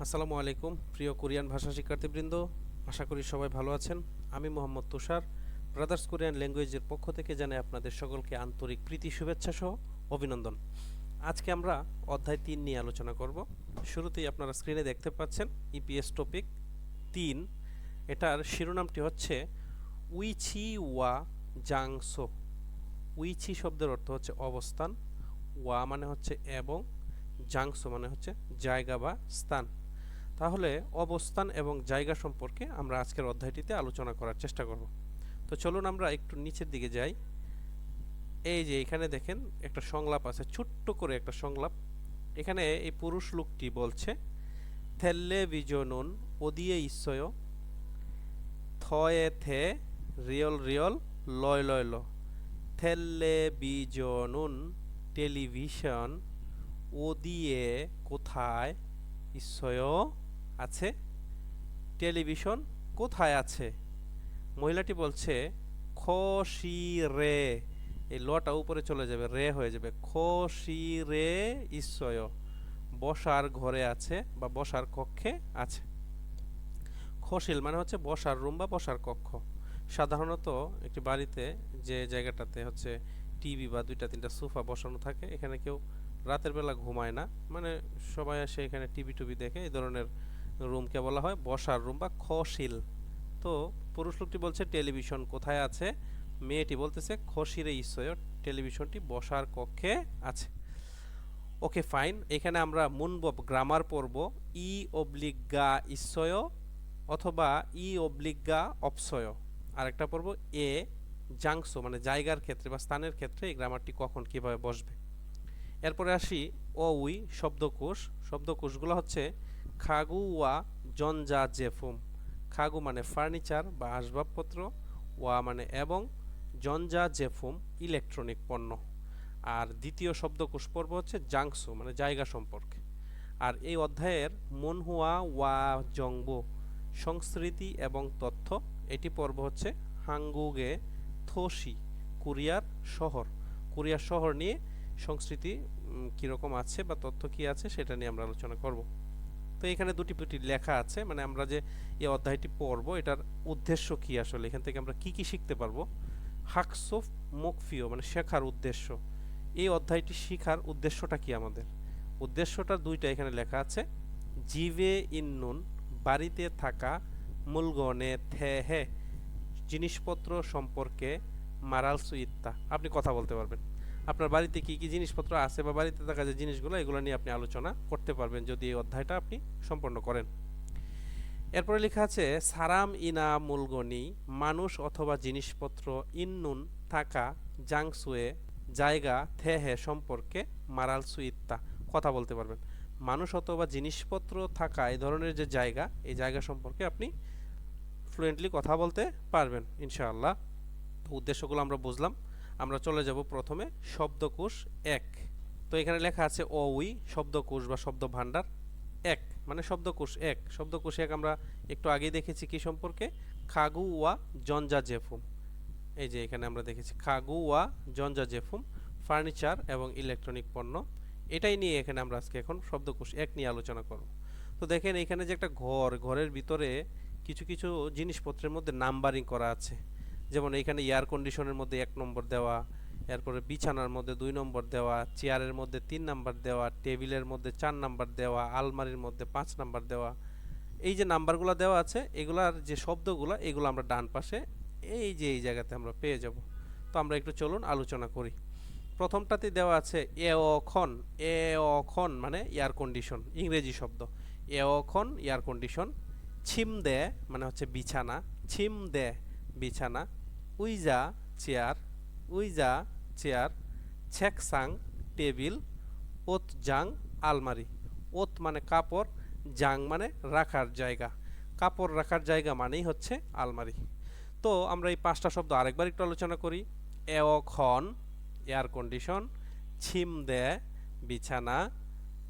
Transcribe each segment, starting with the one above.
আসসালামু আলাইকুম প্রিয় কোরিয়ান ভাষা শিক্ষার্থীবৃন্দ, আশা করি সবাই ভালো আছেন। আমি মোহাম্মদ তুষার, ব্রাদার্স কোরিয়ান ল্যাঙ্গুয়েজের পক্ষ থেকে জানাই আপনাদের সকলকে আন্তরিক প্রীতি শুভেচ্ছা সহ অভিনন্দন। আজকে আমরা অধ্যায় ৩ নিয়ে আলোচনা করব। শুরুতেই আপনারা স্ক্রিনে দেখতে পাচ্ছেন ইপিএস টপিক ৩। এটার শিরোনামটি হচ্ছে উইছি ওয়া জাংসো। উইছি শব্দের অর্থ হচ্ছে অবস্থান, ওয়া মানে হচ্ছে এবং, জাংসো মানে হচ্ছে জায়গা বা স্থান। তাহলে অবস্থান এবং জায়গা সম্পর্কে আমরা আজকের অধ্যায়টিতে আলোচনা করার চেষ্টা করব। তো চলুন আমরা একটু নিচের দিকে যাই। এই যে এখানে দেখেন একটা সংলাপ আছে, ছোট্ট করে একটা সংলাপ। এখানে এই পুরুষ লোকটি বলছে 텔레비전은 어디에 있어요? থয়ে থে রিয়ল রিয়ল লয় লয় ল। 텔레비전은 টেলিভিশন, ওদিয়ে কোথায়, 있어요 আছে, টেলিভিশন কোথায় আছে। মহিলাটি বলছে খসি রে, এই লটা উপরে চলে যাবে, রে হয়ে যাবে, খসি রে 있어요, বসার ঘরে আছে বা বসার কক্ষে আছে। খসিল মানে হচ্ছে বসার রুম বা বসার কক্ষ। সাধারণত একটি বাড়িতে যে জায়গাটাতে হচ্ছে টিভি বা দুইটা তিনটা সোফা বসানো থাকে, এখানে কেউ রাতের বেলা ঘুমায় না, মানে সবাই আসে এখানে টিভি টুভি দেখে, এই ধরনের রুমকে বলা হয় বসার রুম বা খসিল। তো পুরুষ লোকটি বলছে টেলিভিশন কোথায় আছে, মেয়েটি বলতেছে খসিরে ইসয়, টেলিভিশনটি বসার কক্ষে আছে। ওকে ফাইন, এখানে আমরা মুনবব গ্রামার পড়ব। ই অবলিগা ইসয় অথবা ই অবলিগা অপসয়। আরেকটা পড়ব এ জাংসো মানে জায়গার ক্ষেত্রে বা স্থানের ক্ষেত্রে এই গ্রামারটি কখন কিভাবে বসবে। এরপরে আসি ও উই শব্দকোষ। শব্দকোষগুলো হচ্ছে খাগু ওয়া জনজা জেফুম। খাগু মানে ফার্নিচার বা আসবাবপত্র, ওয়া মানে এবং, জনজা জেফুম ইলেকট্রনিক পণ্য। আর দ্বিতীয় শব্দকোষ পর্ব হচ্ছে জাংসো মানে জায়গা সম্পর্কে। আর এই অধ্যায়ের মনহুয়া ওয়া জংবো সংস্কৃতি এবং তথ্য, এটি পর্ব হচ্ছে হাঙ্গুগে থোসি কোরিয়ার শহর। কোরিয়ার শহর নিয়ে সংস্কৃতি কীরকম আছে বা তথ্য কী আছে সেটা নিয়ে আমরা আলোচনা করব। তো এখানে দুটি লেখা আছে, মানে আমরা যে এই অধ্যায়টি পড়ব এটার উদ্দেশ্য কি, আসলে এখান থেকে আমরা কি কি শিখতে পারবো। হাকসোফ মুকফিও মানে শেখার উদ্দেশ্য। এই অধ্যায়টি শিখার উদ্দেশ্যটা কি আমাদের, উদ্দেশ্যটা দুইটা এখানে লেখা আছে। জিভে ইন্নুন বাড়িতে থাকা, মূলগণে থে হে জিনিসপত্র সম্পর্কে, মারালসু ইত্তা আপনি কথা বলতে পারবেন। আপনার বাড়িতে কি কি জিনিসপত্র আছে বা বাড়িতে থাকা যে জিনিসগুলো এগুলো নিয়ে আপনি আলোচনা করতে পারবেন যদি এই অধ্যায়টা আপনি সম্পন্ন করেন। এরপরে লেখা আছে সারাম ইনা মূলগণি মানুষ অথবা জিনিসপত্র, ইন্নুন থাকা, জাংসুয়ে জায়গা, থেহে সম্পর্কে, মারালসু ইত্তা কথা বলতে পারবেন। মানুষ অথবা জিনিসপত্র থাকা এই ধরনের যে জায়গা, এই জায়গা সম্পর্কে আপনি ফ্লুয়েন্টলি কথা বলতে পারবেন ইনশাআল্লাহ। উদ্দেশ্যগুলো আমরা বুঝলাম। আমরা চলে যাব প্রথমে শব্দকোষ ১। তো এখানে লেখা আছে অ উই শব্দকোষ বা শব্দ ভাণ্ডার ১ মানে শব্দকোষ ১। শব্দকোষ ১ আমরা একটু আগেই দেখেছি কি সম্পর্কে, খাগু ওয়া জনজা জেফুম। এই যে এখানে আমরা দেখেছি খাগু ওয়া জনজা জেফুম ফার্নিচার এবং ইলেকট্রনিক পণ্য, এটাই নিয়ে এখানে আমরা আজকে এখন শব্দকোষ ১ নিয়ে আলোচনা করব। তো দেখেন এখানে যে একটা ঘরের ভিতরে কিছু কিছু জিনিসপত্রের মধ্যে নাম্বারিং করা আছে। যেমন এইখানে এয়ার কন্ডিশনের মধ্যে ১ নম্বর দেওয়া, এরপরে বিছানার মধ্যে ২ নম্বর দেওয়া, চেয়ারের মধ্যে ৩ নাম্বার দেওয়া, টেবিলের মধ্যে ৪ নাম্বার দেওয়া, আলমারির মধ্যে ৫ নাম্বার দেওয়া। এই যে নাম্বারগুলো দেওয়া আছে এগুলার যে শব্দগুলো এগুলো আমরা ডান পাশে এই যে এই জায়গাতে আমরা পেয়ে যাব। তো আমরা একটু চলুন আলোচনা করি। প্রথমটাতে দেওয়া আছে এওখন। এওখন মানে এয়ার কন্ডিশন, ইংরেজি শব্দ। এওখন এয়ার কন্ডিশন। ছিমদে মানে হচ্ছে বিছানা, ছিমদে বিছানা। উইজা চেয়ার, উইজা চেয়ার। ছেকসাং টেবিল। ওত জাং আলমারি। ওত মানে কাপড়, জাং মানে রাখার জায়গা। কাপড় রাখার জায়গা মানেই হচ্ছে আলমারি। তো আমরা এই ৫টা শব্দ আরেকবার একটু আলোচনা করি। এওখন এয়ার কন্ডিশন, ছিমদে বিছানা,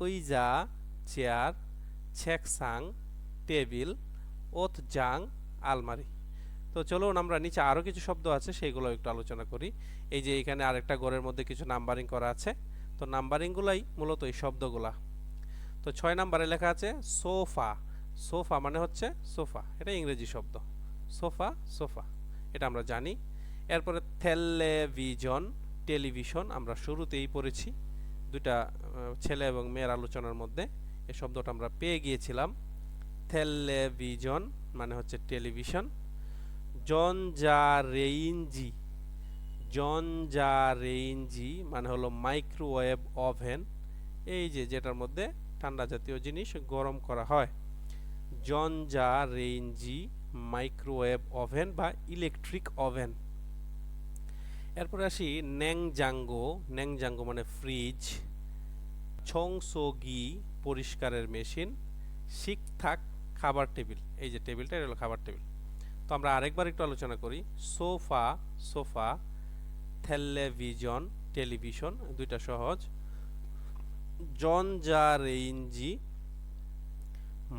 উইজা চেয়ার, ছেকসাং টেবিল, ওত জাং আলমারি। তো চলুন আমরা নিচে আরও কিছু শব্দ আছে সেইগুলো একটু আলোচনা করি। এই যে এখানে আরেকটা ঘরের মধ্যে কিছু নাম্বারিং করা আছে, তো নাম্বারিংগুলাই মূলত এই শব্দগুলা। তো 6 নম্বরে লেখা আছে সোফা। সোফা মানে হচ্ছে সোফা, এটা ইংরেজি শব্দ। সোফা সোফা এটা আমরা জানি। এরপরে টেলিভিশন, টেলিভিশন আমরা শুরুতেই পড়েছি দুইটা ছেলে এবং মেয়ের আলোচনার মধ্যে এই শব্দটা আমরা পেয়ে গিয়েছিলাম। টেলিভিশন মানে হচ্ছে টেলিভিশন। জনজারেইনজি, জনজারেইনজি মানে হলো মাইক্রোওয়েভ ওভেন, এই যে যেটার মধ্যে ঠান্ডা জাতীয় জিনিস গরম করা হয়। জনজারেইনজি মাইক্রোওয়েভ ওভেন বা ইলেকট্রিক ওভেন। এরপরে আসি ন্যাংজাঙ্গো, ন্যাংজাঙ্গো মানে ফ্রিজ। ছংসোগি পরিষ্কারের মেশিন। শিকথাক খাবার টেবিল, এই যে টেবিলটা এটা হলো খাবার টেবিল। তো আমরা আরেকবার একটু আলোচনা করি। সোফা সোফা, টেলিভিশন টেলিভিশন, দুইটা সহজ। জনজারেইনজি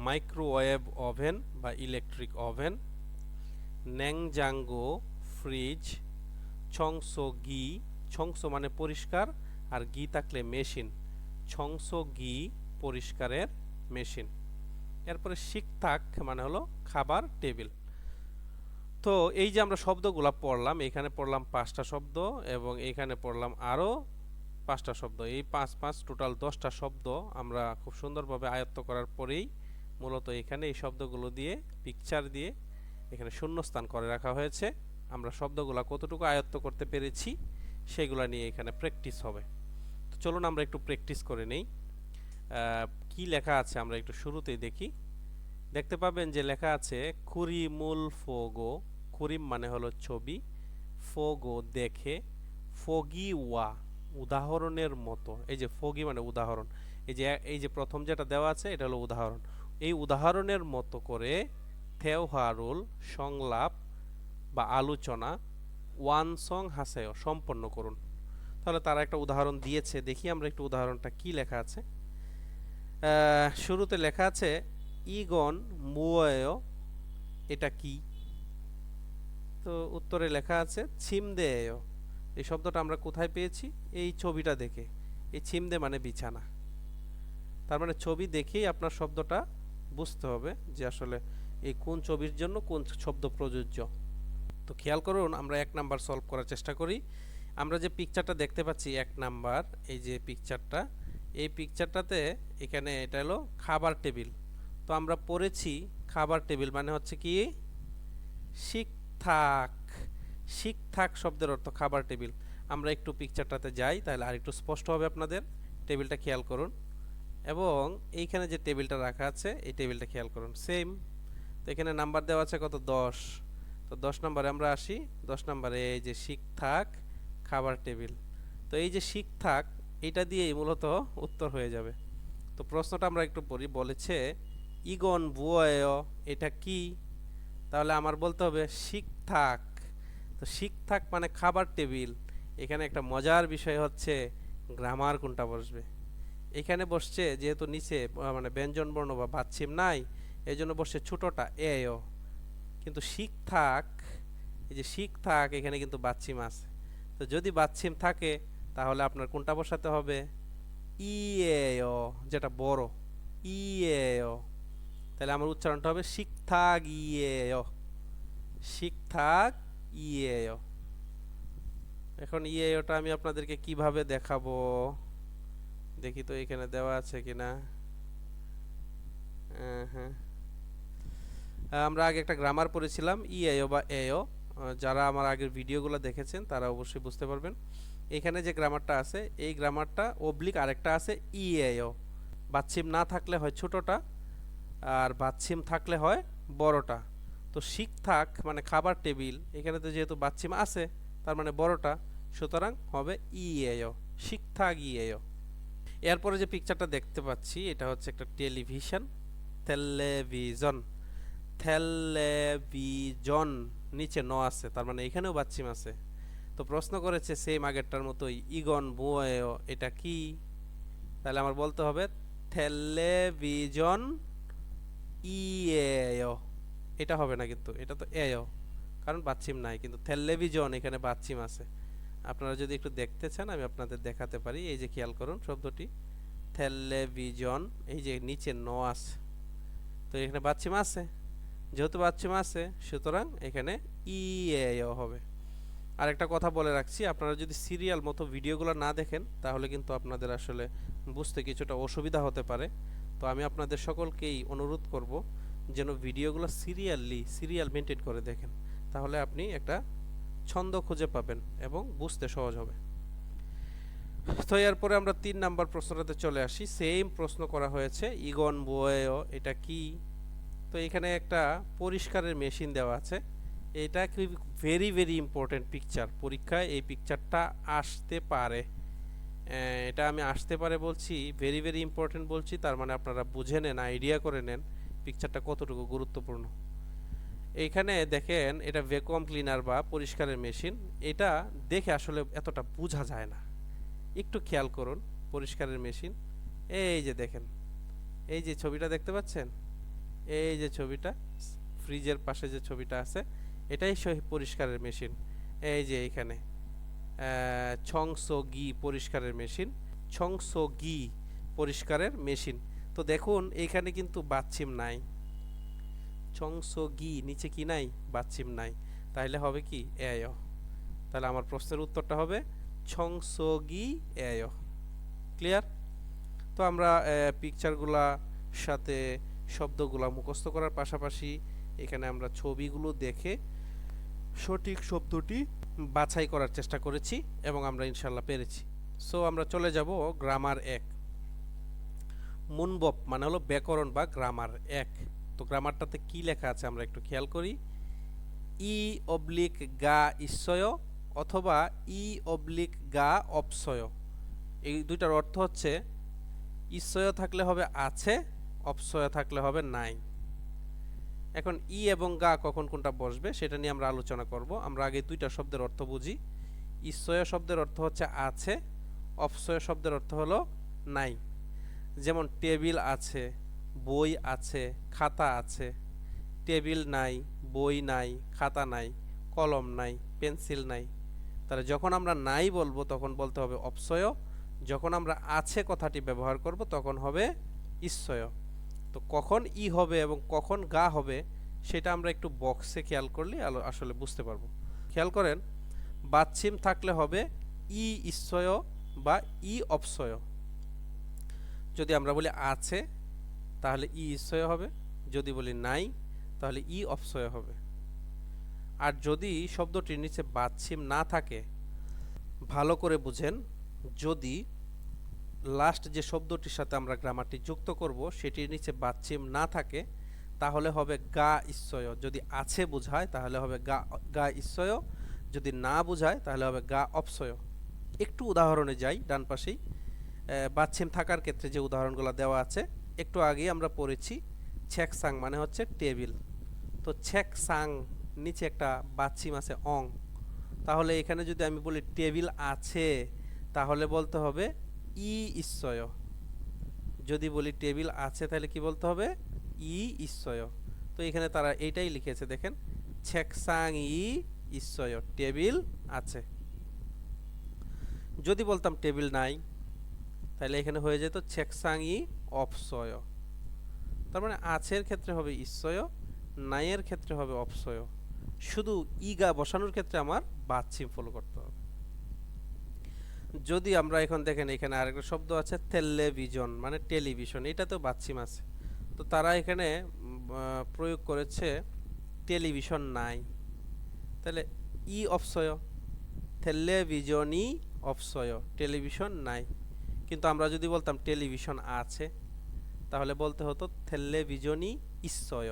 মাইক্রোওয়েভ ওভেন বা ইলেকট্রিক ওভেন। ন্যাংজাঙ্গো ফ্রিজ। ছংসোগি, ছংসো মানে পরিষ্কার আর গি থাকলে মেশিন, ছংসোগি পরিষ্কারের মেশিন। এরপরে শিকথাক মানে হলো খাবার টেবিল। তো এই যে আমরা শব্দগুলা পড়লাম, এখানে পড়লাম 5টা শব্দ এবং এখানে পড়লাম আরও 5টা শব্দ, এই 5 টোটাল 10টা শব্দ আমরা খুব সুন্দরভাবে আয়ত্ত করার পরেই মূলত এখানে এই শব্দগুলো দিয়ে পিকচার দিয়ে এখানে শূন্যস্থান করে রাখা হয়েছে। আমরা শব্দগুলা কতটুকু আয়ত্ত করতে পেরেছি সেগুলা নিয়ে এখানে প্র্যাকটিস হবে। তো চলুন আমরা একটু প্র্যাকটিস করে নেই। কি লেখা আছে আমরা একটু শুরুতেই দেখি। দেখতে পাবেন যে লেখা আছে কুরিমুল ফোগো, কুরিম মানে হলো ছবি, ফোগো দেখে, ফগি ওয়া উদাহরণের মতো। এই যে ফগি মানে উদাহরণ, এই যে প্রথম যেটা দেওয়া আছে এটা হলো উদাহরণ। এই উদাহরণের মতো করে তেওহারুল সংলাপ বা আলোচনা ওয়ানসং হাসেও সম্পন্ন করুন। তাহলে তারা একটা উদাহরণ দিয়েছে, দেখি আমরা একটু উদাহরণটা কি লেখা আছে। শুরুতে লেখা আছে ইগন মুয়েও, এটা কি? তো উত্তরে লেখা আছে ছিমদেও। এই শব্দটা আমরা কোথায় পেয়েছি? এই ছবিটা দেখে। এই ছিমদে মানে বিছানা, তার মানে ছবি দেখেই আপনার শব্দটা বুঝতে হবে যে আসলে এই কোন ছবির জন্য কোন শব্দ প্রযোজ্য। তো খেয়াল করুন, আমরা 1 নাম্বার সলভ করার চেষ্টা করি। আমরা যে পিকচারটা দেখতে পাচ্ছি 1 নাম্বার, এই যে পিকচারটা, এই পিকচারটাতে এখানে এটা হলো খাবার টেবিল। তো আমরা পড়েছি খাবার টেবিল মানে হচ্ছে কি শিকথাক। শিকথাক শব্দের অর্থ খাবার টেবিল। আমরা একটু পিকচারটাতে যাই তাহলে আর একটু স্পষ্ট হবে আপনাদের। টেবিলটা খেয়াল করুন এবং এইখানে যে টেবিলটা রাখা আছে এই টেবিলটা খেয়াল করুন, সেম। তো এখানে নাম্বার দেওয়া আছে কত? 10। তো 10 নম্বরে আমরা আসি। 10 নম্বরে এই যে শিকথাক খাবার টেবিল। তো এই যে শিকথাক এটা দিয়েই মূলত উত্তর হয়ে যাবে। তো প্রশ্নটা আমরা একটু পড়ি। বলেছে ইগন বুয়েও, এটা কি? তাহলে আমার বলতে হবে শিকথাক। তো শিকথাক মানে খাবার টেবিল। এখানে একটা মজার বিষয় হচ্ছে গ্রামার কোনটা বসবে। এখানে বসছে যেহেতু নিচে মানে ব্যঞ্জন বর্ণ বা বাচ্ছিম নাই, এই জন্য বসছে ছোটটা এও। কিন্তু শিকথাক, এই যে শিকথাক এখানে কিন্তু বাচ্ছিম আছে। তো যদি বাচ্ছিম থাকে তাহলে আপনার কোনটা বসাতে হবে? ইয়েও, যেটা বড়, ইয়েও। তাহলে আমার উচ্চারণটা হবে শিকথাক ইয়েও, শিকথাক ইয়েও। এখন ইয়েওটা আমি আপনাদেরকে কিভাবে দেখাবো দেখি তো, এখানে দেওয়া আছে কিনা। হ্যাঁ, আমরা আগে একটা গ্রামার পড়েছিলাম ইয়েও বা এও। যারা আমার আগের ভিডিওগুলো দেখেছেন তারা অবশ্যই বুঝতে পারবেন। এখানে যে গ্রামারটা আছে এই গ্রামারটা অবলিক আরেকটা আছে ইয়েও। বাচ্ছিম না থাকলে হয় ছোটটা আর বাচ্ছিম থাকলে হয় বড়টা। তো শিকথাক মানে খাবার টেবিল, এখানে তো যেহেতু বাচ্ছিম আছে তার মানে বড়টা, সুতরাং হবে ইয়েও, শিকথাক ইয়েও। এরপরে যে পিকচারটা দেখতে পাচ্ছি এটা হচ্ছে একটা টেলিভিশন, টেলিভিশন, টেলিভিশন, নিচে ন আছে তার মানে এখানেও বাচ্চিম আছে। তো প্রশ্ন করেছে সেম আগেরটার মতোই ইগন বুয়েও, এটা কি? তাহলে আমার বলতে হবে টেলিভিশন ইয়েও। এটা হবে না, কিন্তু এটা তো এও, কারণ বাচ্চিম নাই, কিন্তু টেলিভিশন এখানে বাচ্চিম আছে। আপনারা যদি একটু দেখতে চান আমি আপনাদের দেখাতে পারি। এই যে খেয়াল করুন শব্দটি টেলিভিশন, এই যে নিচে ন আছে, তো এখানে বাচ্চিম আছে, যেহেতু বাচ্চিম আছে সুতরাং এখানে ইএ হবে। আরেকটা কথা বলে রাখছি, আপনারা যদি সিরিয়াল মতো ভিডিওগুলো না দেখেন তাহলে কিন্তু আপনাদের আসলে বুঝতে কিছুটা অসুবিধা হতে পারে। তো আমি আপনাদের সকলকেই অনুরোধ করব যেন ভিডিওগুলো সিরিয়াল মেনটেন করে দেখেন, তাহলে আপনি একটা ছন্দ খুঁজে পাবেন এবং বুঝতে সহজ হবে। তো এরপরে আমরা ৩ নাম্বার প্রশ্নটাতে চলে আসি। সেম প্রশ্ন করা হয়েছে, ইগন বোয়েও, এটা কি? তো এখানে একটা পরিষ্কারের মেশিন দেওয়া আছে, এটা কি ভেরি ভেরি ইম্পর্টেন্ট পিকচার, পরীক্ষায় এই পিকচারটা আসতে পারে। এটা আমি আসতে পারে বলছি, ভেরি ভেরি ইম্পর্টেন্ট বলছি, তার মানে আপনারা বুঝে নেন, আইডিয়া করে নেন পিকচারটা কতটুকু গুরুত্বপূর্ণ। এইখানে দেখেন এটা ভ্যাকুয়াম ক্লিনার বা পরিষ্কারের মেশিন, এটা দেখে আসলে এতটা বোঝা যায় না, একটু খেয়াল করুন। পরিষ্কারের মেশিন, এই যে দেখেন, এই যে ছবিটা দেখতে পাচ্ছেন, এই যে ছবিটা ফ্রিজের পাশে যে ছবিটা আছে, এটাই সেই পরিষ্কারের মেশিন। এই যে এখানে ছংসো গি পরিষ্কারের মেশিন, ছংসো গি পরিষ্কারের মেশিন। তো দেখুন এখানে কিন্তু বাচ্চিম নাই, ছংসো গি নিচে কি নাই, বাচ্চিম নাই, তাহলে হবে কি এয়। তাহলে আমার প্রশ্নের উত্তরটা হবে ছংসো গি এয়। ক্লিয়ার? তো আমরা পিকচারগুলা সাথে শব্দগুলা মুখস্থ করার পাশাপাশি এখানে আমরা ছবিগুলো দেখে সঠিক শব্দটি বাছাই করার চেষ্টা করেছি এবং আমরা ইনশাল্লাহ পেরেছি। সো আমরা চলে যাব গ্রামার ১। মুনবপ মানে হলো ব্যাকরণ বা গ্রামার ১। তো গ্রামারটাতে কি লেখা আছে আমরা একটু খেয়াল করি। ই অবলিক গা ইশ্বয় অথবা ই অবলিক গা অপসয়, এই দুইটার অর্থ হচ্ছে ইশ্বয় থাকলে হবে আছে, অপসয় থাকলে হবে নাই। এখন ই এবং গা কখন কোনটা বসবে সেটা নিয়ে আমরা আলোচনা করব। আমরা আগে দুইটা শব্দের অর্থ বুঝি। ইশ্বয় শব্দের অর্থ হচ্ছে আছে, অপসয় শব্দের অর্থ হলো নাই। যেমন টেবিল আছে, বই আছে, খাতা আছে। টেবিল নাই, বই নাই, খাতা নাই, কলম নাই, পেন্সিল নাই। তাহলে যখন আমরা নাই বলবো তখন বলতে হবে অপসয়, যখন আমরা আছে কথাটি ব্যবহার করব তখন হবে ইশ্বয়। তো কখন ই হবে এবং কখন গা হবে সেটা আমরা একটু বক্সে খেয়াল করলে আসলে বুঝতে পারবো। খেয়াল করেন, বাচ্চিম থাকলে হবে ই ইশ্বয় বা ই অপসয়। যদি আমরা বলি আছে তাহলে ই ইশ্বয় হবে, যদি বলি নাই তাহলে ই অপসয় হবে। আর যদি শব্দটির নিচে বাচ্চিম না থাকে, ভালো করে বুঝেন, যদি লাস্ট যে শব্দটির সাথে আমরা গ্রামারটি যুক্ত করব সেটির নিচে বাচ্চিম না থাকে তাহলে হবে গা ইশ্বয়। যদি আছে বোঝায় তাহলে হবে গা ইশ্বয়, যদি না বোঝায় তাহলে হবে গা অপসয়। একটু উদাহরণে যাই, ডান পাশেই বাচ্চিম থাকার ক্ষেত্রে যে উদাহরণগুলো দেওয়া আছে একটু আগেই আমরা পড়েছি। ছেকসাং মানে হচ্ছে টেবিল, তো ছেকসাং নিচে একটা বাচ্চিম আছে অং, তাহলে এখানে যদি আমি বলি টেবিল আছে তাহলে বলতে হবে ই ইশ্বয়। যদি বলি টেবিল আছে তাহলে কি বলতে হবে ই ইশ্বয়। তো এখানে তারা এইটাই লিখেছে, দেখেন, ছেকসাং ই ইশ্বয়, টেবিল আছে। যদি বলতাম টেবিল নাই তাহলে এখানে হয়ে যেত ছেকসাং ই অপসয়। তার মানে আছের ক্ষেত্রে হবে ইশ্বয়, নাইয়ের ক্ষেত্রে হবে অপসয়। শুধু ইগা বসানোর ক্ষেত্রে আমার বাচ্চিম ফলো করতে হবে। যদি আমরা এখন দেখেন এখানে আরেকটা শব্দ আছে টেলিভিশন মানে টেলিভিশন, এটা তো বাচ্চিম আছে, তো তারা এখানে প্রয়োগ করেছে টেলিভিশন নাই, তাহলে ই অপসয়, টেলিভিশনই অপসয়, টেলিভিশন নাই। কিন্তু আমরা যদি বলতাম টেলিভিশন আছে তাহলে বলতে হতো টেলিভিশনই ইশ্বয়।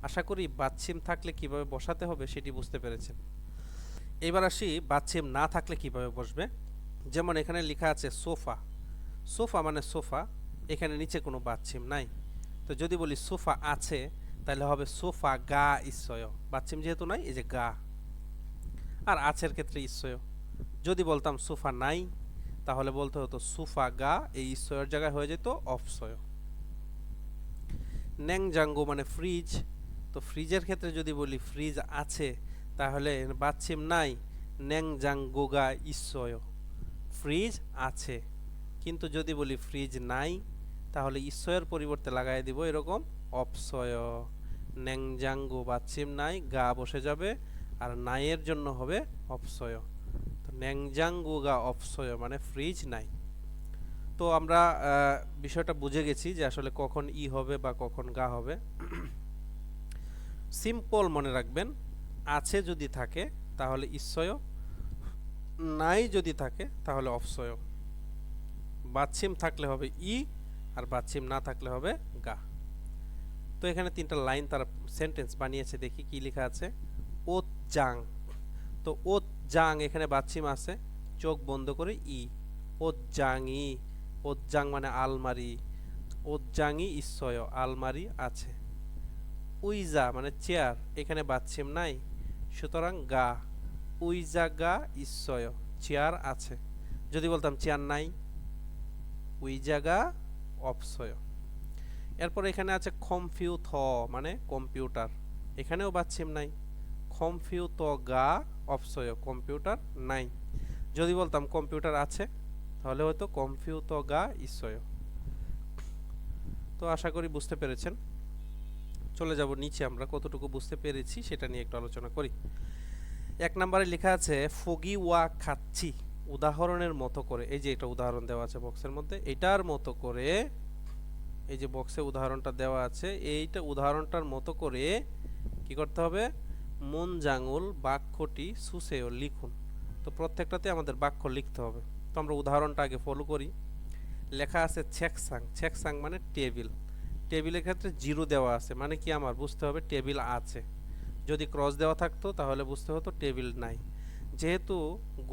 আশা করি বাচ্চিম থাকলে কিভাবে বসাতে হবে সেটি বুঝতে পেরেছেন। এবার আসি বাচ্চিম না থাকলে কিভাবে বসবে। যেমন এখানে লেখা আছে সোফা, সোফা মানে সোফা, এখানে নিচে কোনো বাচ্চিম নাই। তো যদি বলি সোফা আছে তাহলে হবে সোফা গা ইশ্বয়, বাচ্চিম যেহেতু নাই এই যে গা, আর আছের ক্ষেত্রে ইশ্বয়। যদি বলতাম সোফা নাই তাহলে বলতে হতো সোফা গা, এই ইশ্বয়ের জায়গায় হয়ে যেত অপসয়। ন্যাংজাঙ্গো মানে ফ্রিজ, তো ফ্রিজের ক্ষেত্রে যদি বলি ফ্রিজ আছে তাহলে বাচ্চিম নাই, ন্যাংজাঙ্গোগা ইশ্বয়, ফ্রিজ আছে। কিন্তু যদি বলি ফ্রিজ নাই তাহলে ইসয়ের পরিবর্তে লাগাই দিব এরকম অপসয়। ন্যাংজাঙ্গু বাচ্চিম নাই, গা বসে যাবে, আর নাইয়ের জন্য হবে অপসয়। তো ন্যাংজাঙ্গু গা অপসয় মানে ফ্রিজ নাই। তো আমরা বিষয়টা বুঝে গেছি যে আসলে কখন ই হবে বা কখন গা হবে। সিম্পল মনে রাখবেন, আছে যদি থাকে তাহলে ইসয়, নাই যদি থাকে তাহলে অপসয়। বাচ্চিম থাকলে হবে ই, আর বাচ্চিম না থাকলে হবে গা। তো এখানে তিনটা লাইন তারা সেন্টেন্স বানিয়েছে, দেখি কি লেখা আছে। ওত জাং, তো ওত জাং এখানে বাচ্চিম আছে, চোখ বন্ধ করে ই। ওত জাং ই, ওত জাং মানে আলমারি, ওত জাং ই ইসয় আলমারি আছে। উইজা মানে চেয়ার, এখানে বাচ্চিম নাই, সুতরাং গা। উইজা গা ইসয় চেয়ার আছে। যদি বলতাম চেয়ার নাই, উইজা গা অপসয়। এরপর এখানে আছে খমফিউ থ মানে কম্পিউটার, এখানেও বাচ্চিম নাই, খমফিউ ত গা অপসয় কম্পিউটার নাই। যদি বলতাম কম্পিউটার আছে তাহলে হয়তো কমফিউ ত গা ইসয়। তো আশা করি বুঝতে পেরেছেন। চলে যাব নিচে, আমরা কতটুকু বুঝতে পেরেছি সেটা নিয়ে একটু আলোচনা করি। 1 নম্বরে লেখা আছে ফগি ওয়া খাচ্ছি, উদাহরণের মতো করে। এই যে এটা উদাহরণ দেওয়া আছে বক্সের মধ্যে, এটার মতো করে, এই যে বক্সে উদাহরণটা দেওয়া আছে, এইটা উদাহরণটার মতো করে কি করতে হবে, মুন জাঙুল বাক্যটি সুসেও লিখুন। তো প্রত্যেকটাতে আমাদের বাক্য লিখতে হবে। তো আমরা উদাহরণটা আগে ফলো করি। লেখা আছে ছেকসাং, ছেকসাং মানে টেবিল, টেবিলের ক্ষেত্রে জিরো দেওয়া আছে, মানে কি আমার বুঝতে হবে টেবিল আছে। যদি ক্রস দেওয়া থাকতো তাহলে বুঝতে হতো টেবিল নাই। যেহেতু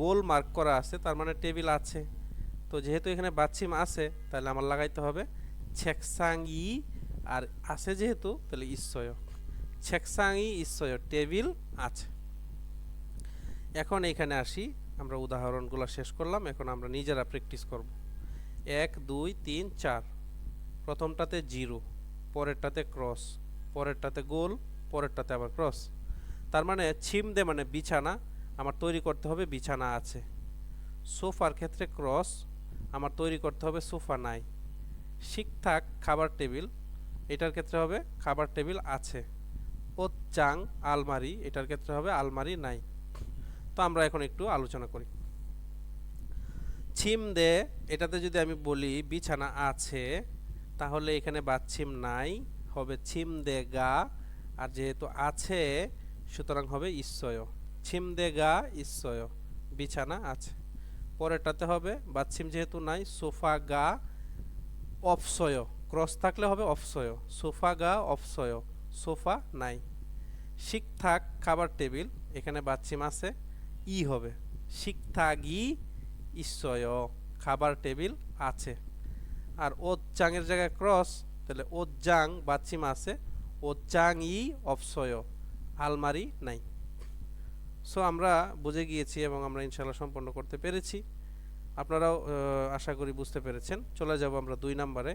গোল মার্ক করা আছে তার মানে টেবিল আছে। তো যেহেতু এখানে বাচ্চিম আছে তাহলে আমার লাগাইতে হবে ছেকসাং ই, আর আছে যেহেতু তাহলে ইসয়। ছেকসাং ই ইসয় টেবিল আছে। এখন এখানে আসি, আমরা উদাহরণগুলো শেষ করলাম, এখন আমরা নিজেরা প্র্যাকটিস করব। 1 2 3 4, প্রথমটাতে জিরো, পরেরটাতে ক্রস, পরেরটাতে গোল, পরেরটাতে আবার ক্রস। তার মানে ছিমদে মানে বিছানা, আমার তৈরি করতে হবে বিছানা আছে। সোফার ক্ষেত্রে ক্রস, আমার তৈরি করতে হবে সোফা নাই। শিকথাক খাবার টেবিল, এটার ক্ষেত্রে হবে খাবার টেবিল আছে। ওচ্চাং আলমারি, এটার ক্ষেত্রে হবে আলমারি নাই। তো আমরা এখন একটু আলোচনা করি। ছিমদে, এটাতে যদি আমি বলি বিছানা আছে তাহলে এখানে বাচ্ছিম নাই, হবে ছিমদে গা, আর যেহেতু আছে সুতরাং হবে ইসয়। ছিমদে গা ইসয় বিছানা আছে। পরেরটাতে হবে বাচ্ছিম যেহেতু নাই, সোফা গা অপসয়, ক্রস থাকলে হবে অপসয়, সোফা গা অপসয় সোফা নাই। শিকথাক খাবার টেবিল, এখানে বাচ্ছিম আছে, ই হবে শিকথাগি ইসয় খাবার টেবিল আছে। আর ওচ্চাংয়ের জায়গায় ক্রস, তাহলে ওচ্চাং বাচ্চিম আছে, ওচ্চাং ই অপসয় আলমারি নাই। সো আমরা বুঝে গিয়েছি এবং আমরা ইনশাআল্লাহ সম্পন্ন করতে পেরেছি। আপনারাও আশা করি বুঝতে পেরেছেন। চলে যাব আমরা 2 নম্বরে।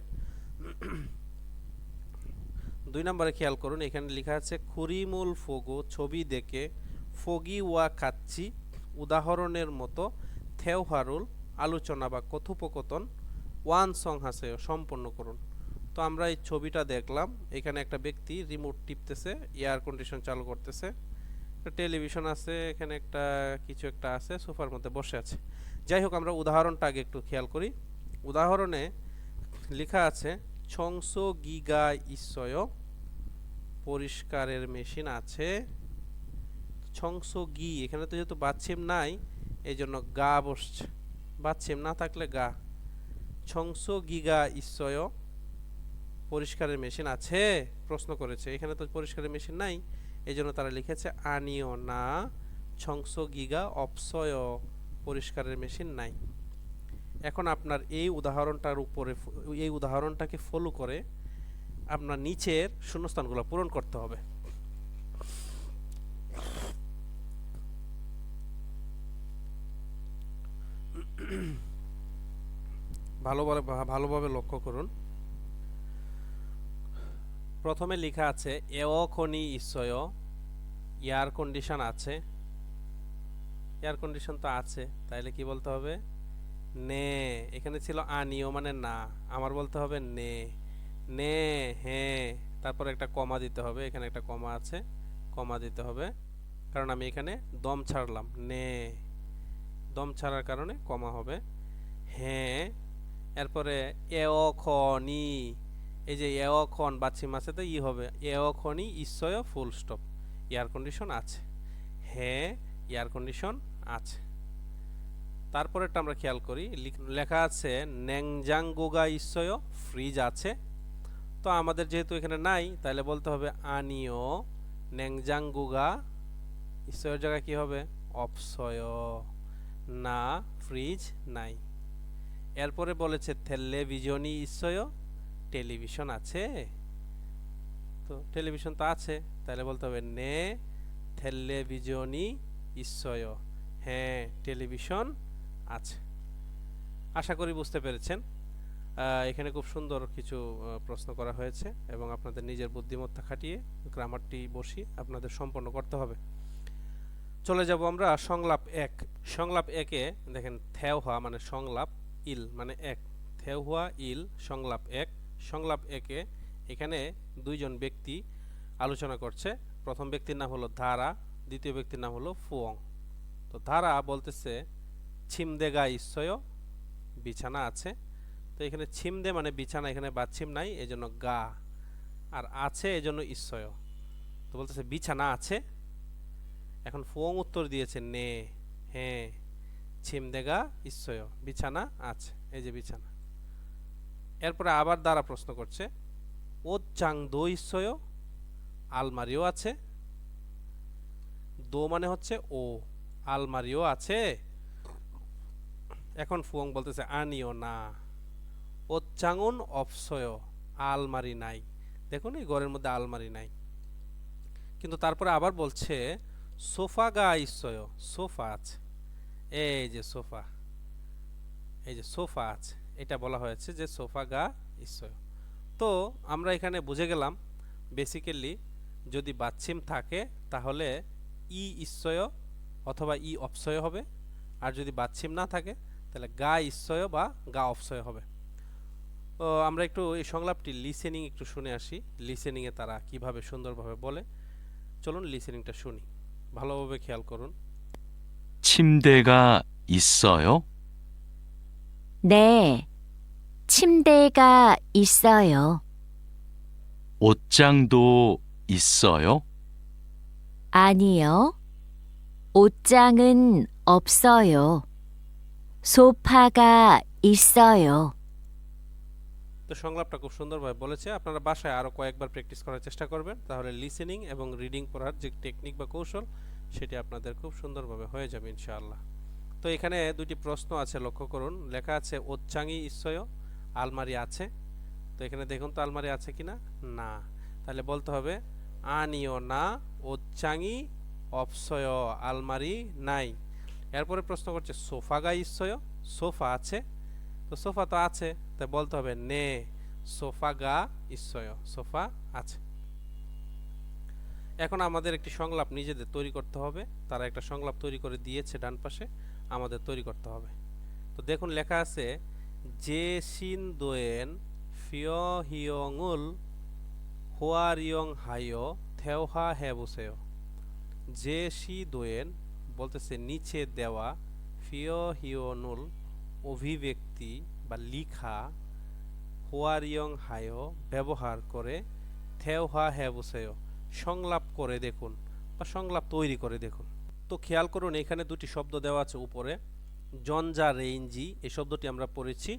2 নম্বরে খেয়াল করুন, এখানে লেখা আছে খুরিমুল ফোগো ছবি দেখে ফগি ওয়া খাচ্ছি উদাহরণের মতো থেওহারুল আলোচনা বা কথোপকথন ওয়ান সং হাসে সম্পন্ন করুন। তো আমরা এই ছবিটা দেখলাম, এখানে একটা ব্যক্তি রিমোট টিপতেছে, এয়ার কন্ডিশন চালু করতেছে, একটা টেলিভিশন আছে, এখানে একটা কিছু একটা আছে, সোফার মধ্যে বসে আছে। যাই হোক, আমরা উদাহরণটা আগে একটু খেয়াল করি। উদাহরণে লেখা আছে ছংসো গিগা ইসয়, পরিষ্কারের মেশিন আছে। ছংসো গি, এখানে তো যেহেতু বাচ্চিম নাই এই জন্য গা বসছে, বাচ্চিম না থাকলে গা। ছংসো গিগা ইসয় পরিষ্কারের মেশিন আছে, প্রশ্ন করেছে, এখানে তো পরিষ্কারের মেশিন নাই, এই জন্য তারা লিখেছে আনিও না ছংসো গিগা অপসয় পরিষ্কারের মেশিন নাই। এখন আপনার এই উদাহরণটার উপরে, এই উদাহরণটাকে ফলো করে আপনার নিচের শূন্যস্থানগুলো পূরণ করতে হবে। ভালোভাবে লক্ষ্য করুন। প্রথমে লেখা আছে এওখনি ইসয়, এয়ার কন্ডিশন আছে। এয়ার কন্ডিশন তো আছে, তাইলে কি বলতে হবে নে, এখানে ছিল আনিও মানে না, আমার বলতে হবে নে। নে, হ্যাঁ, তারপর একটা কমা দিতে হবে, এখানে একটা কমা আছে, কমা দিতে হবে, কারণ আমি এখানে দম ছাড়লাম। নে, দম ছাড়ার কারণে কমা হবে। হ্যাঁ, এরপরে এও খ নি, এই যে এও খন বাচ্চিম আছে তো ই হবে, এও খনি ইশ্বয় ফুল স্টপ, এয়ার কন্ডিশন আছে। হ্যাঁ, এয়ার কন্ডিশন আছে। তারপরেরটা আমরা খেয়াল করি, লেখা আছে ন্যাংজাংগোগা ইশ্বয় ফ্রিজ আছে। তো আমাদের যেহেতু এখানে নাই, তাহলে বলতে হবে আনিও ন্যাংজাংগোগা ইশ্বয়ের জায়গায় কি হবে, অপসয়, না ফ্রিজ নাই। এরপরে বলেছে টেলিভিশনই ইশ্বয়, টেলিভিশন আছে। তো টেলিভিশন তো আছে, তাহলে বলতে হবে নে টেলিভিশনই ইশ্বয়, হ্যাঁ টেলিভিশন আছে। আশা করি বুঝতে পেরেছেন। এখানে খুব সুন্দর কিছু প্রশ্ন করা হয়েছে এবং আপনাদের নিজের বুদ্ধিমত্তা খাটিয়ে গ্রামারটি বসিয়ে আপনাদের সম্পন্ন করতে হবে। চলে যাব আমরা সংলাপ এক। সংলাপ একে দেখেন, থেওহা মানে সংলাপ, ইল মানে এক, থেওহা ইল সংলাপ এক। সংলাপ একে এখানে দুইজন ব্যক্তি আলোচনা করছে। প্রথম ব্যক্তির নাম হলো ধারা, দ্বিতীয় ব্যক্তির নাম হলো ফুয়ং। তো ধারা বলতেছে ছিমদেগা ইশ্বয়, বিছানা আছে। তো এখানে ছিমদে মানে বিছানা, এখানে বাচ্ছিম নাই, এজন্য গা, আর আছে এজন্য ইশ্বয়। তো বলতেছে বিছানা আছে। এখন ফুয়ং উত্তর দিয়েছে নে, হ্যাঁ ছিমদেগা ইশ্বয়, বিছানা আছে, এই যে বিছানা। এরপরে আবার দ্বারা প্রশ্ন করছে ও চাং দো ইশ্বয়, আলমারিও আছে। দো মানে হচ্ছে ও, আলমারিও আছে। এখন ফুয়ং বলতেছে আনিও না, ও চাঙুন অপসয়, আলমারি নাই। দেখুন এই ঘরের মধ্যে আলমারি নাই। কিন্তু তারপরে আবার বলছে সোফা গা ইশ্বয়, সোফা আছে, এই যে সোফা, এই যে সোফা আছে, এটা বলা হয়েছে যে সোফা গা ইশ্বয়। তো আমরা এখানে বুঝে গেলাম বেসিক্যালি যদি বাচ্চিম থাকে তাহলে ই ইশ্বয় অথবা ই অপসয় হবে, আর যদি বাচ্চিম না থাকে তাহলে গা ইশ্বয় বা গা অপসয় হবে। তো আমরা একটু এই সংলাপটি লিসেনিং একটু শুনে আসি, লিসেনিংয়ে তারা কিভাবে সুন্দরভাবে বলে। চলুন লিসেনিংটা শুনি, ভালোভাবে খেয়াল করুন। 침대가 있어요? 네, 침대가 있어요. 옷장도 있어요? 아니요, 옷장은 없어요. 소파가 있어요. তো সংলাপটা খুব সুন্দরভাবে বলেছে। আপনারা বাসায় আরও কয়েকবার প্র্যাকটিস করার চেষ্টা করবেন, তাহলে লিসেনিং এবং রিডিং পড়ার যে টেকনিক বা কৌশল সেটি আপনাদের খুব সুন্দরভাবে হয়ে যাবে ইনশাআল্লাহ। তো এখানে দুটি প্রশ্ন আছে, লক্ষ্য করুন। লেখা আছে ওচ্চাঙ্গি ইশ্বয়, আলমারি আছে। তো এখানে দেখুন তো আলমারি আছে কিনা, না। তাহলে বলতে হবে আনিও না ওচ্চাঙ্গি অপসয়, আলমারি নাই। এরপরে প্রশ্ন করছে সোফাগা ইশ্বয়, সোফা আছে। তো সোফা তো আছে, তাই বলতে হবে নে সোফা গা ইশ্বয়, সোফা আছে। এখন আমাদের একটি সংলাপ নিজেদের তৈরি করতে হবে। তারা একটা সংলাপ তৈরি করে দিয়েছে ডান পাশে, আমাদের তৈরি করতে হবে। তো দেখুন লেখা আছে যে সিন দোয়েন ফিয় হিয়ংউল হোয়ারিয়ং হাইয় থেওহা হ্যাবুসেয়। যে সি দোয়েন বলতেছে নিচে দেওয়া, ফিয় হিয়নুল অভিব্যক্তি বা লিখা, হোয়ারিয়ং হায় ব্যবহার করে, থেওহা হ্যাবুসেয় সংলাপ করে দেখুন বা সংলাপ তৈরি করে দেখুন। তো খেয়াল করুন এখানে দুটি শব্দ দেওয়া আছে উপরে। জনজা রেঞ্জি এই শব্দটি আমরা পড়েছি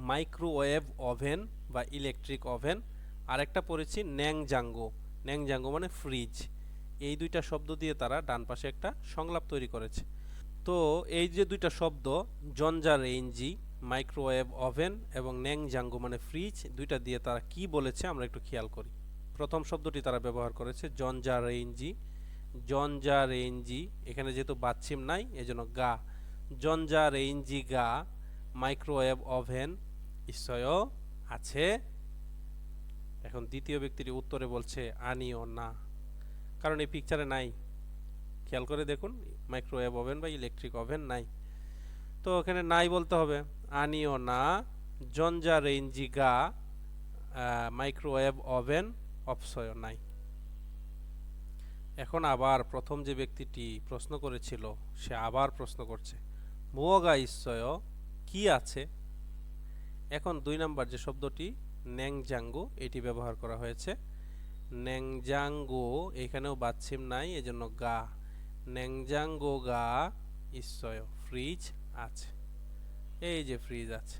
মাইক্রোওয়েভ ওভেন বা ইলেকট্রিক ওভেন, আরেকটা পড়েছি ন্যাংজাঙ্গো, ন্যাংজাঙ্গো মানে ফ্রিজ। এই দুইটা শব্দ দিয়ে তারা ডান পাশে একটা সংলাপ তৈরি করেছে। তো এই যে দুইটা শব্দ জনজা রেঞ্জি, মাইক্রোওয়েভ ওভেন এবং ন্যাংজাঙ্গো মানে ফ্রিজ, দুইটা দিয়ে তারা কি বলেছে আমরা একটু খেয়াল করি। প্রথম শব্দটি তারা ব্যবহার করেছে জনজা রেঞ্জি, জনজা রেঞ্জি, এখানে যেহেতু বাচ্চিম নাই এজন্য গা, জনজা রেঞ্জি গা মাইক্রোওয়েভ ওভেন ইশ্বয় আছে। এখন দ্বিতীয় ব্যক্তিটি উত্তরে বলছে আনিও না, কারণ এই পিকচারে নাই। খেয়াল করে দেখুন মাইক্রোওয়েভ ওভেন বা ইলেকট্রিক ওভেন নাই। তো তো এখানে নাই বলতে হবে আনিও না জঞ্জা রেঞ্জিগা মাইক্রোওয়েভ ওভেন অপসয় নাই। এখন আবার প্রথম যে ব্যক্তিটি প্রশ্ন করেছিল সে আবার প্রশ্ন করছে মুয়োগা ইসয় কি আছে। এখন 2 নাম্বার যে শব্দটি ন্যাংজাঙ্গো এটি ব্যবহার করা হয়েছে। ন্যাংজাঙ্গো এখানেও বাচ্ছিম নাই এজন্য গা ন্যাংজাঙ্গো গা ইসয় ফ্রিজ আছে। এই যে ফ্রিজ আছে।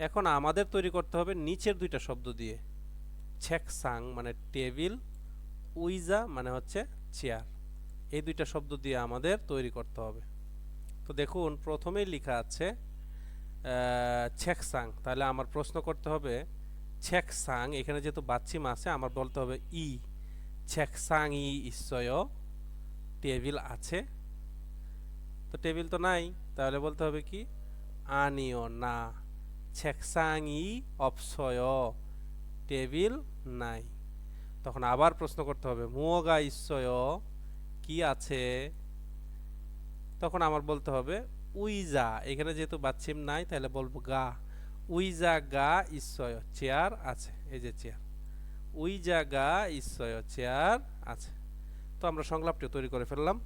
এখন আমাদের তৈরি করতে হবে নিচের 2টা শব্দ দিয়ে ছেকসাং মানে টেবিল উইজা মানে হচ্ছে চেয়ার। এই 2টা শব্দ দিয়ে আমাদের তৈরি করতে হবে। তো দেখুন প্রথমেই লেখা আছে ছেকসাং, তাহলে আমার প্রশ্ন করতে হবে ছেকসাং এখানে যেহেতু বাচ্চিম আছে আমার বলতে হবে ই ছেকসাং ই ইসয় টেবিল আছে। তো টেবিল তো নাই তাহলে বলতে হবে কি আনিও না ছেকসাং ই অপসয় টেবিল নাই। তখন আবার প্রশ্ন করতে হবে মুয়োগা ইসয় কি আছে। তখন আমার বলতে হবে উইজা এখানে যেহেতু বাচ্চিম নাই তাহলে বলবো গা উইজা গা ইসয় চেয়ার আছে। এই যে চেয়ার উইজা গা ইসয় চেয়ার আছে। তো আমরা সংলাপটি তৈরি করে ফেললাম।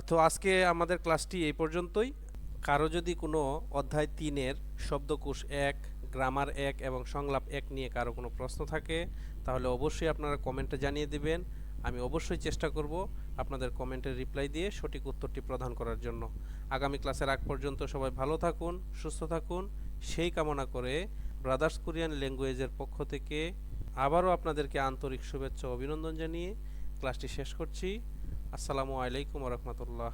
তো আজকে আমাদের ক্লাসটি এই পর্যন্তই। কারো যদি কোনো অধ্যায় 3-এর শব্দকোষ 1 গ্রামার 1 এবং সংলাপ 1 নিয়ে কারো কোনো প্রশ্ন থাকে তাহলে অবশ্যই আপনারা কমেন্টে জানিয়ে দিবেন। আমি অবশ্যই চেষ্টা করব আপনাদের কমেন্টের রিপ্লাই দিয়ে সঠিক উত্তরটি প্রদান করার জন্য। আগামী ক্লাসের আগ পর্যন্ত সবাই ভালো থাকুন সুস্থ থাকুন সেই কামনা করে ব্রাদার্স কোরিয়ান ল্যাঙ্গুয়েজের পক্ষ থেকে আবারও আপনাদেরকে আন্তরিক শুভেচ্ছা ও অভিনন্দন জানিয়ে ক্লাসটি শেষ করছি। আসসালামু আলাইকুম ওয়া রাহমাতুল্লাহ।